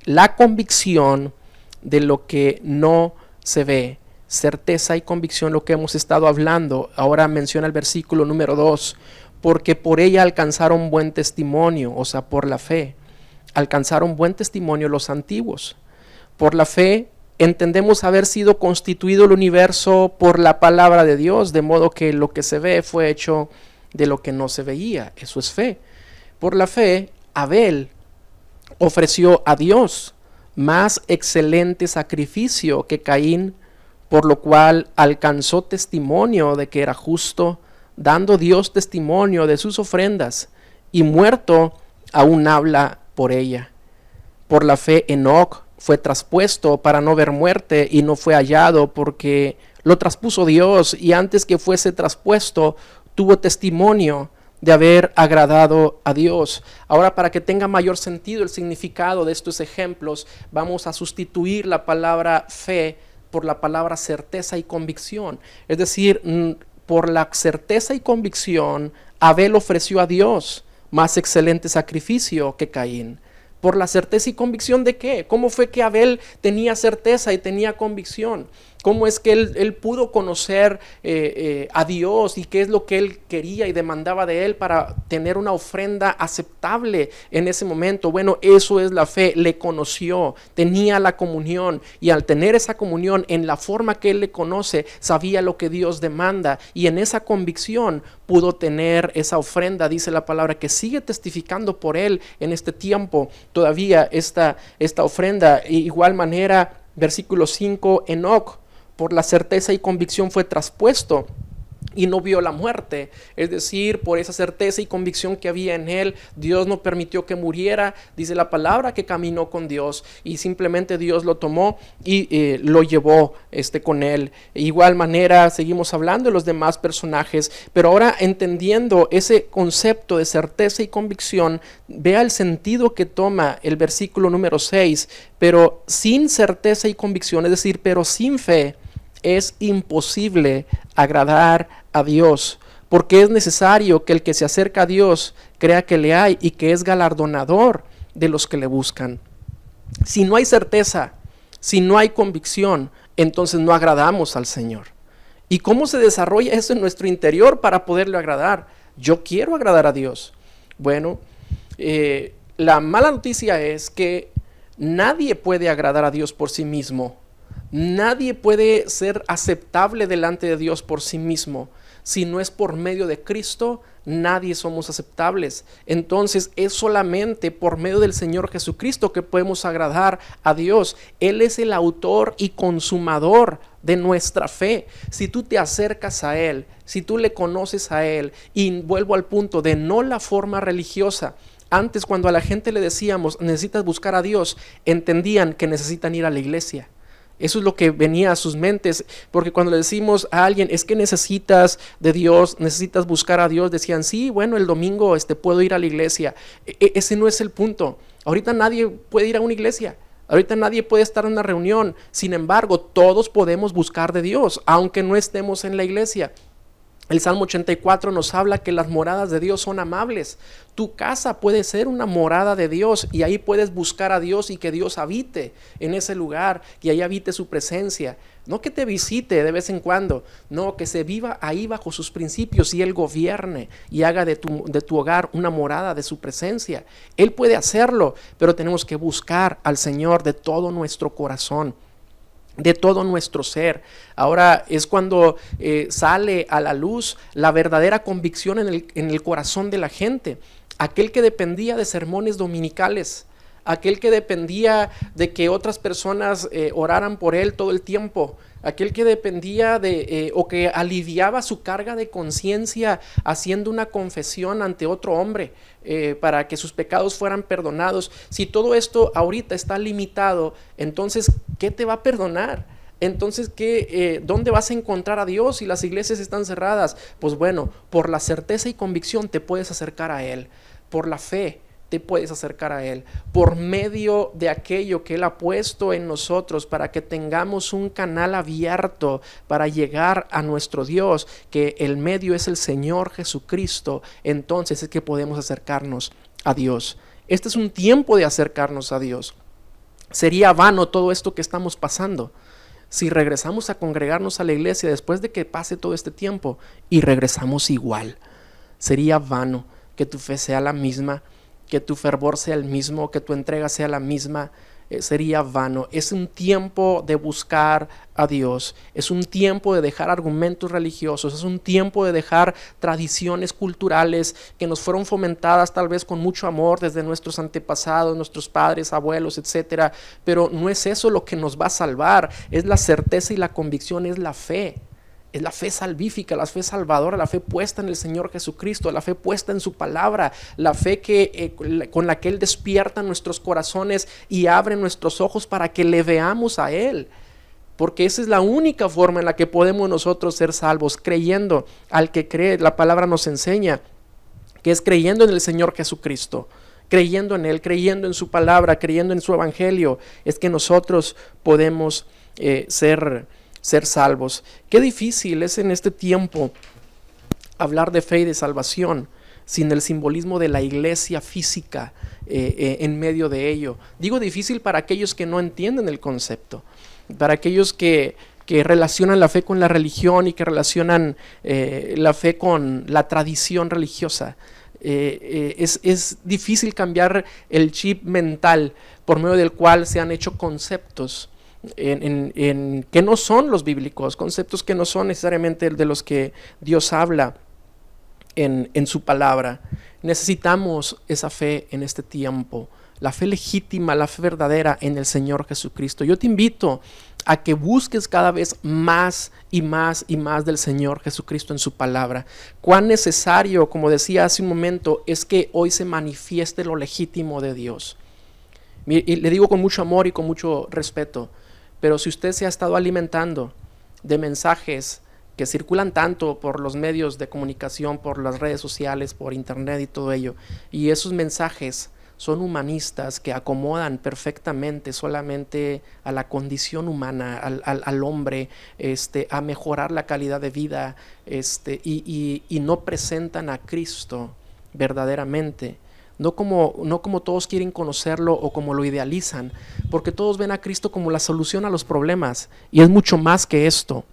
la convicción de lo que no se ve. Certeza y convicción, lo que hemos estado hablando. Ahora menciona el versículo número 2: porque por ella alcanzaron buen testimonio, o sea, por la fe alcanzaron buen testimonio los antiguos. Por la fe entendemos haber sido constituido el universo por la palabra de Dios, de modo que lo que se ve fue hecho de lo que no se veía. Eso es fe. Por la fe, Abel ofreció a Dios más excelente sacrificio que Caín, por lo cual alcanzó testimonio de que era justo, dando Dios testimonio de sus ofrendas, y muerto aún habla por ella. Por la fe, Enoc fue traspuesto para no ver muerte, y no fue hallado, porque lo traspuso Dios, y antes que fuese traspuesto tuvo testimonio de haber agradado a Dios. Ahora, para que tenga mayor sentido el significado de estos ejemplos, vamos a sustituir la palabra fe por la palabra certeza y convicción. Es decir, por la certeza y convicción, Abel ofreció a Dios más excelente sacrificio que Caín. ¿Por la certeza y convicción de qué? ¿Cómo fue que Abel tenía certeza y tenía convicción? ¿Cómo es que él pudo conocer a Dios y qué es lo que él quería y demandaba de él para tener una ofrenda aceptable en ese momento? Bueno, eso es la fe. Le conoció, tenía la comunión, y al tener esa comunión en la forma que él le conoce, sabía lo que Dios demanda, y en esa convicción pudo tener esa ofrenda. Dice la palabra que sigue testificando por él en este tiempo todavía esta ofrenda. De igual manera, versículo 5, Enoc, por la certeza y convicción fue traspuesto y no vio la muerte. Es decir, por esa certeza y convicción que había en él, Dios no permitió que muriera. Dice la palabra que caminó con Dios, y simplemente Dios lo tomó y lo llevó con él. De igual manera, seguimos hablando de los demás personajes, pero ahora entendiendo ese concepto de certeza y convicción, vea el sentido que toma el versículo número 6. Pero sin certeza y convicción, es decir, pero sin fe, es imposible agradar a Dios, porque es necesario que el que se acerca a Dios crea que le hay y que es galardonador de los que le buscan. Si no hay certeza, si no hay convicción, entonces no agradamos al Señor. ¿Y cómo se desarrolla eso en nuestro interior para poderle agradar? Yo quiero agradar a Dios. Bueno, la mala noticia es que nadie puede agradar a Dios por sí mismo. Nadie puede ser aceptable delante de Dios por sí mismo. Si no es por medio de Cristo, nadie somos aceptables. Entonces es solamente por medio del Señor Jesucristo que podemos agradar a Dios. Él es el autor y consumador de nuestra fe. Si tú te acercas a Él, si tú le conoces a Él, y vuelvo al punto de no la forma religiosa. Antes, cuando a la gente le decíamos necesitas buscar a Dios, entendían que necesitan ir a la iglesia. Eso es lo que venía a sus mentes, porque cuando le decimos a alguien es que necesitas de Dios, necesitas buscar a Dios, decían sí, bueno, el domingo puedo ir a la iglesia. Ese no es el punto. Ahorita nadie puede ir a una iglesia, ahorita nadie puede estar en una reunión. Sin embargo, todos podemos buscar de Dios, aunque no estemos en la iglesia. El Salmo 84 nos habla que las moradas de Dios son amables. Tu casa puede ser una morada de Dios y ahí puedes buscar a Dios y que Dios habite en ese lugar y ahí habite su presencia. No que te visite de vez en cuando, no, que se viva ahí bajo sus principios y Él gobierne y haga de tu hogar una morada de su presencia. Él puede hacerlo, pero tenemos que buscar al Señor de todo nuestro corazón, de todo nuestro ser. Ahora es cuando sale a la luz la verdadera convicción en el corazón de la gente. Aquel que dependía de sermones dominicales, aquel que dependía de que otras personas oraran por él todo el tiempo, aquel que dependía o que aliviaba su carga de conciencia haciendo una confesión ante otro hombre para que sus pecados fueran perdonados. Si todo esto ahorita está limitado, entonces ¿qué te va a perdonar? Entonces, ¿dónde vas a encontrar a Dios si las iglesias están cerradas? Pues bueno, por la certeza y convicción te puedes acercar a Él, por la fe te puedes acercar a Él, por medio de aquello que Él ha puesto en nosotros para que tengamos un canal abierto para llegar a nuestro Dios, que el medio es el Señor Jesucristo. Entonces es que podemos acercarnos a Dios. Este es un tiempo de acercarnos a Dios. Sería vano todo esto que estamos pasando si regresamos a congregarnos a la iglesia después de que pase todo este tiempo y regresamos igual. Sería vano que tu fe sea la misma, que tu fervor sea el mismo, que tu entrega sea la misma. Sería vano. Es un tiempo de buscar a Dios, es un tiempo de dejar argumentos religiosos, es un tiempo de dejar tradiciones culturales que nos fueron fomentadas tal vez con mucho amor desde nuestros antepasados, nuestros padres, abuelos, etcétera, pero no es eso lo que nos va a salvar. Es la certeza y la convicción, es la fe. Es la fe salvífica, la fe salvadora, la fe puesta en el Señor Jesucristo, la fe puesta en su palabra, la fe con la que Él despierta nuestros corazones y abre nuestros ojos para que le veamos a Él. Porque esa es la única forma en la que podemos nosotros ser salvos, creyendo al que cree. La palabra nos enseña que es creyendo en el Señor Jesucristo, creyendo en Él, creyendo en su palabra, creyendo en su evangelio, es que nosotros podemos ser salvos. Qué difícil es en este tiempo hablar de fe y de salvación sin el simbolismo de la iglesia física en medio de ello. Digo difícil para aquellos que no entienden el concepto, para aquellos que relacionan la fe con la religión y que relacionan la fe con la tradición religiosa. Es difícil cambiar el chip mental por medio del cual se han hecho conceptos que no son los bíblicos, conceptos que no son necesariamente de los que Dios habla en su palabra. Necesitamos esa fe en este tiempo, la fe legítima, la fe verdadera en el Señor Jesucristo. Yo te invito a que busques cada vez más y más y más del Señor Jesucristo en su palabra. Cuán necesario, como decía hace un momento, es que hoy se manifieste lo legítimo de Dios. Y le digo con mucho amor y con mucho respeto, pero si usted se ha estado alimentando de mensajes que circulan tanto por los medios de comunicación, por las redes sociales, por internet y todo ello, y esos mensajes son humanistas que acomodan perfectamente solamente a la condición humana, al hombre, a mejorar la calidad de vida, y no presentan a Cristo verdaderamente. No como todos quieren conocerlo o como lo idealizan, porque todos ven a Cristo como la solución a los problemas, y es mucho más que esto.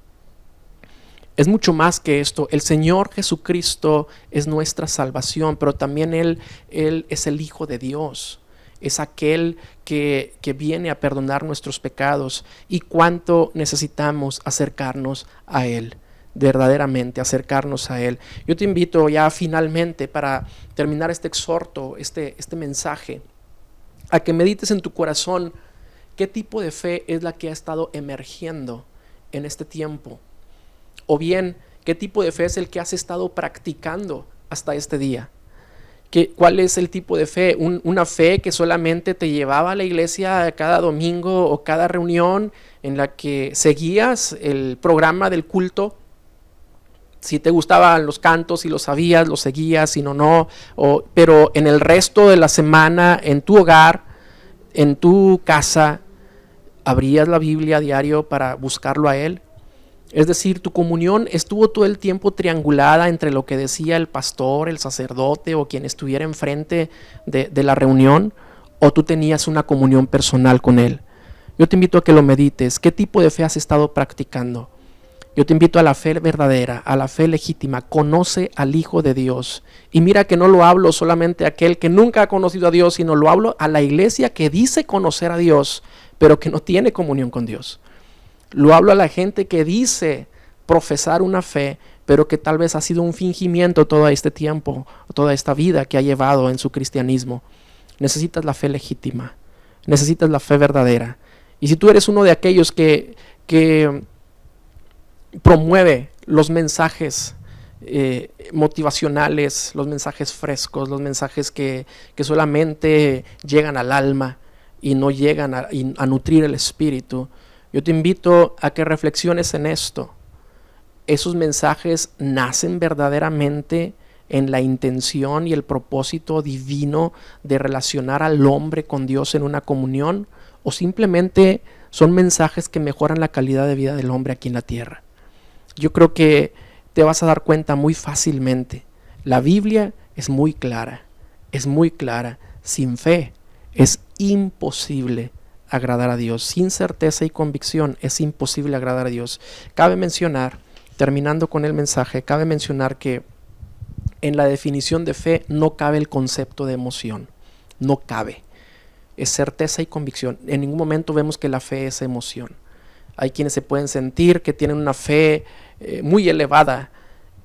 Es mucho más que esto. El Señor Jesucristo es nuestra salvación, pero también Él es el Hijo de Dios. Es aquel que viene a perdonar nuestros pecados. Y cuánto necesitamos acercarnos a Él, verdaderamente acercarnos a Él. Yo te invito ya finalmente, para terminar este exhorto, este mensaje, a que medites en tu corazón qué tipo de fe es la que ha estado emergiendo en este tiempo. O bien, ¿qué tipo de fe es el que has estado practicando hasta este día? ¿Cuál es el tipo de fe? ¿Una fe que solamente te llevaba a la iglesia cada domingo o cada reunión en la que seguías el programa del culto? Si te gustaban los cantos y los sabías, los seguías, si no. Pero en el resto de la semana, en tu hogar, en tu casa, ¿abrías la Biblia a diario para buscarlo a Él? Es decir, tu comunión estuvo todo el tiempo triangulada entre lo que decía el pastor, el sacerdote o quien estuviera enfrente de la reunión, o tú tenías una comunión personal con Él. Yo te invito a que lo medites. ¿Qué tipo de fe has estado practicando? Yo te invito a la fe verdadera, a la fe legítima. Conoce al Hijo de Dios. Y mira que no lo hablo solamente a aquel que nunca ha conocido a Dios, sino lo hablo a la iglesia que dice conocer a Dios, pero que no tiene comunión con Dios. Lo hablo a la gente que dice profesar una fe, pero que tal vez ha sido un fingimiento todo este tiempo, toda esta vida que ha llevado en su cristianismo. Necesitas la fe legítima, necesitas la fe verdadera. Y si tú eres uno de aquellos que promueve los mensajes motivacionales, los mensajes frescos, los mensajes que solamente llegan al alma y no llegan a nutrir el espíritu, yo te invito a que reflexiones en esto. Esos mensajes nacen verdaderamente en la intención y el propósito divino de relacionar al hombre con Dios en una comunión, o simplemente son mensajes que mejoran la calidad de vida del hombre aquí en la tierra. Yo creo que te vas a dar cuenta muy fácilmente. La Biblia es muy clara, es muy clara. Sin fe es imposible agradar a Dios. Sin certeza y convicción es imposible agradar a Dios. Cabe mencionar, terminando con el mensaje, cabe mencionar que en la definición de fe no cabe el concepto de emoción. No cabe. Es certeza y convicción. En ningún momento vemos que la fe es emoción. Hay quienes se pueden sentir que tienen una fe muy elevada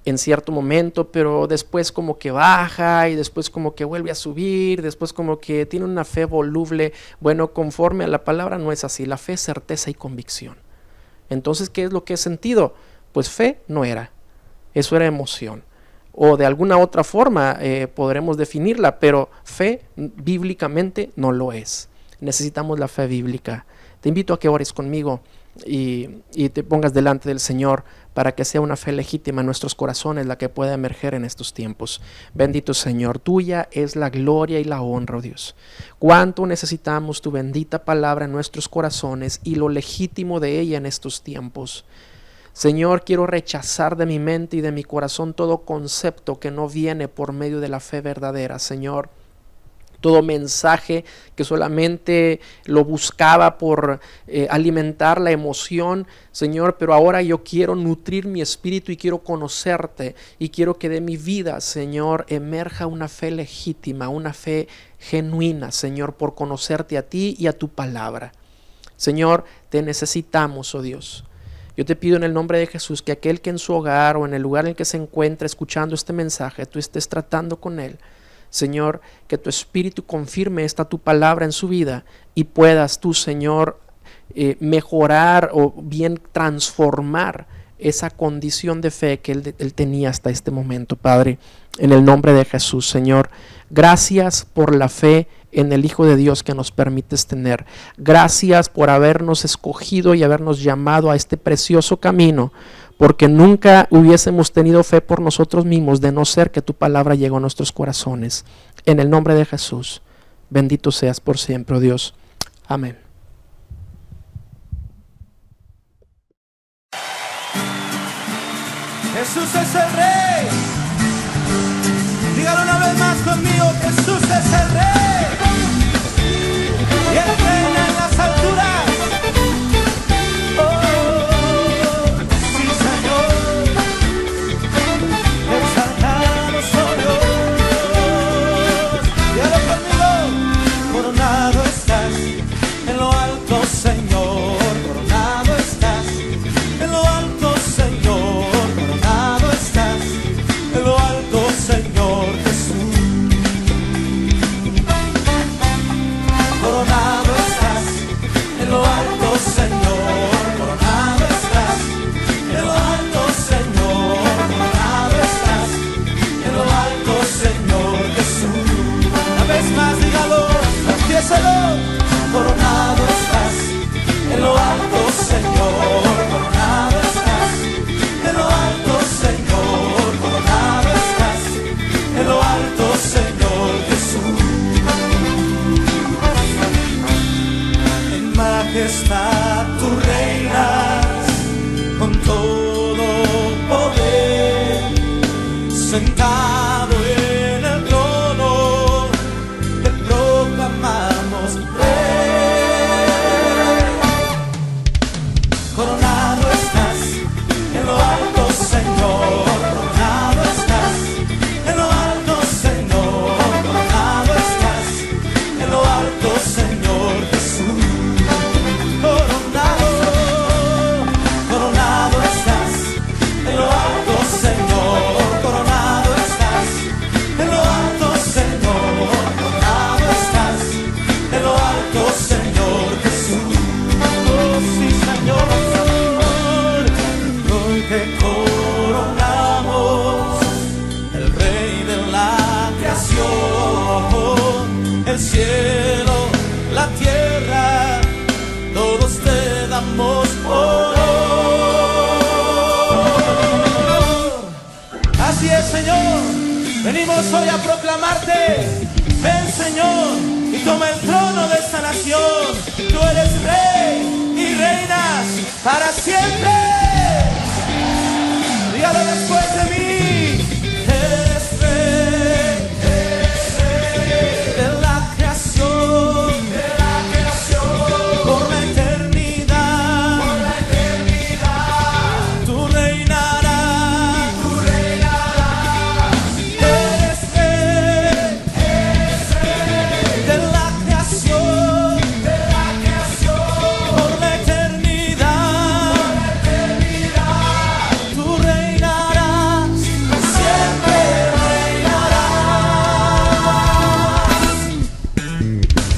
en cierto momento, pero después como que baja y después como que vuelve a subir, después como que tiene una fe voluble. Bueno, conforme a la palabra no es así. La fe es certeza y convicción. Entonces, ¿qué es lo que he sentido? Pues fe no era. Eso era emoción. O de alguna otra forma podremos definirla, pero fe bíblicamente no lo es. Necesitamos la fe bíblica. Te invito a que ores conmigo y te pongas delante del Señor para que sea una fe legítima en nuestros corazones la que pueda emerger en estos tiempos. Bendito Señor, tuya es la gloria y la honra, oh Dios. Cuánto necesitamos tu bendita palabra en nuestros corazones y lo legítimo de ella en estos tiempos. Señor, quiero rechazar de mi mente y de mi corazón todo concepto que no viene por medio de la fe verdadera, Señor. Todo mensaje que solamente lo buscaba por alimentar la emoción, Señor, pero ahora yo quiero nutrir mi espíritu y quiero conocerte y quiero que de mi vida, Señor, emerja una fe legítima, una fe genuina, Señor, por conocerte a ti y a tu palabra. Señor, te necesitamos, oh Dios. Yo te pido en el nombre de Jesús que aquel que en su hogar o en el lugar en el que se encuentra escuchando este mensaje, tú estés tratando con él. Señor, que tu Espíritu confirme esta tu palabra en su vida y puedas tú, Señor, mejorar o bien transformar esa condición de fe que él tenía hasta este momento, Padre. En el nombre de Jesús, Señor, gracias por la fe en el Hijo de Dios que nos permites tener. Gracias por habernos escogido y habernos llamado a este precioso camino, porque nunca hubiésemos tenido fe por nosotros mismos de no ser que tu palabra llegó a nuestros corazones. En el nombre de Jesús, bendito seas por siempre, oh Dios. Amén. Jesús es el Rey. Dígalo una vez más conmigo, Jesús es el Rey. Y Él reina en las alturas. Oh, sí, Señor. tú reinas con todo poder, sentado en el trono, te proclamamos Rey. Coronado estás en lo alto, Señor, coronado estás en lo alto, Señor, coronado estás en lo alto, Señor Jesús. Coronado, coronado estás en lo alto, Señor, coronado estás en lo alto, Señor, coronado estás en lo alto, Señor Jesús. Oh, sí, Señor, hoy te coronamos, el Rey de la creación, el cielo, la tierra, todos te damos honor. Así es, Señor, venimos hoy a proclamarte. Ven, Señor, y toma el trono de esta nación. Tú eres Rey y reinas para siempre. Dígalo después de mí. Eres Rey de la creación, por la eternidad, tú reinarás, eres Rey de la creación, por la eternidad, tú reinarás, siempre reinarás.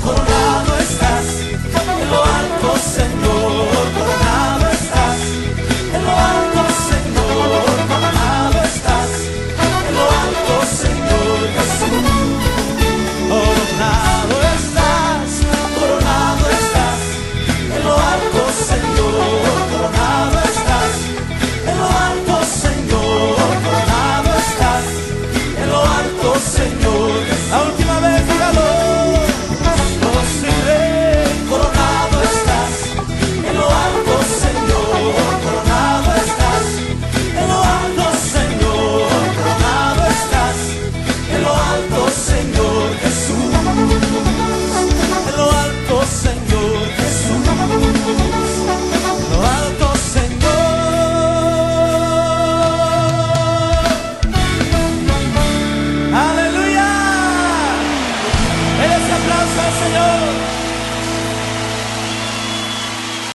Coronado estás en lo alto, Señor, coronado estás en lo alto, Señor, coronado estás en lo alto, Señor Jesús. Coronado estás en lo alto, Señor, coronado estás en lo alto, Señor, coronado estás en lo alto, Señor. La última vez, dígalo. Oh, sí, Rey, coronado estás en lo alto, Señor, coronado estás en lo alto, Señor, coronado estás en lo alto, Señor Jesús, en lo alto, Señor Jesús, en lo alto, Señor. Aleluya. Ese aplauso al Señor.